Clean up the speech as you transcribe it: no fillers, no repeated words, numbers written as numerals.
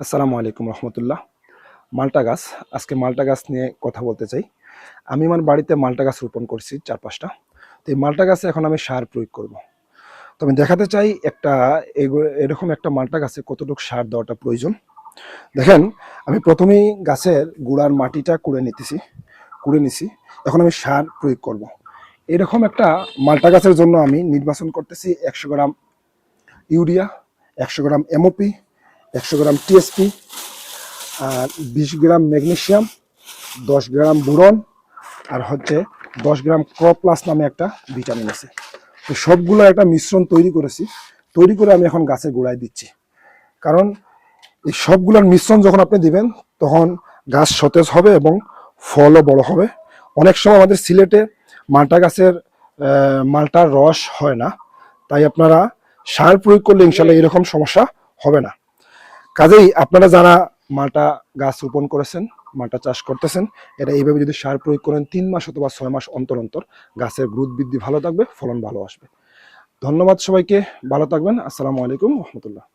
আসসালামু আলাইকুম রহমতুল্লাহ। মালটা গাছ, আজকে মালটা গাছ নিয়ে কথা বলতে চাই। আমি আমার বাড়িতে মালটা গাছ রোপণ করছি 4-5টা। তো এই মালটা গাছে এখন আমি সার প্রয়োগ করব। তো আমি দেখাতে চাই এরকম একটা মালটা গাছে কতটুকু সার দেওয়াটা প্রয়োজন। দেখেন, আমি প্রথমেই গাছের গোড়ার মাটিটা কুড়ে নিছি। এখন আমি সার প্রয়োগ করব। এরকম একটা মালটা গাছের জন্য আমি নির্বাচন করতেছি 100 গ্রাম ইউরিয়া, 100 গ্রাম এমওপি, 100 গ্রাম টিএসপি, আর 20 গ্রাম ম্যাগনেসিয়াম, 10 গ্রাম বোরন, আর 10 গ্রাম ক্রপ প্লাস নামে একটা ভিটামিন আছে। তো সবগুলো একটা মিশ্রণ তৈরি করে আমি এখন গাছের গোড়ায় দিচ্ছি। কারণ এই সবগুলোর মিশ্রণ যখন আপনি দিবেন তখন গাছ সতেজ হবে এবং ফলও বড় হবে। অনেক সময় আমাদের সিলেটে মালটা গাছের মালটার রস হয় না, তাই আপনারা সার প্রয়োগ করলে ইনশাল্লাহ এরকম সমস্যা হবে না। কাজেই আপনারা যারা মালটা গাছ রোপণ করেছেন, মালটা চাষ করতেছেন, এটা এইভাবে যদি সার প্রয়োগ করেন 3 মাস অথবা 6 মাস অন্তর অন্তর গাছের গ্রোথ বৃদ্ধি ভালো থাকবে, ফলন ভালো আসবে। ধন্যবাদ সবাইকে, ভালো থাকবেন। আসসালামু আলাইকুম রহমতুল্লাহ।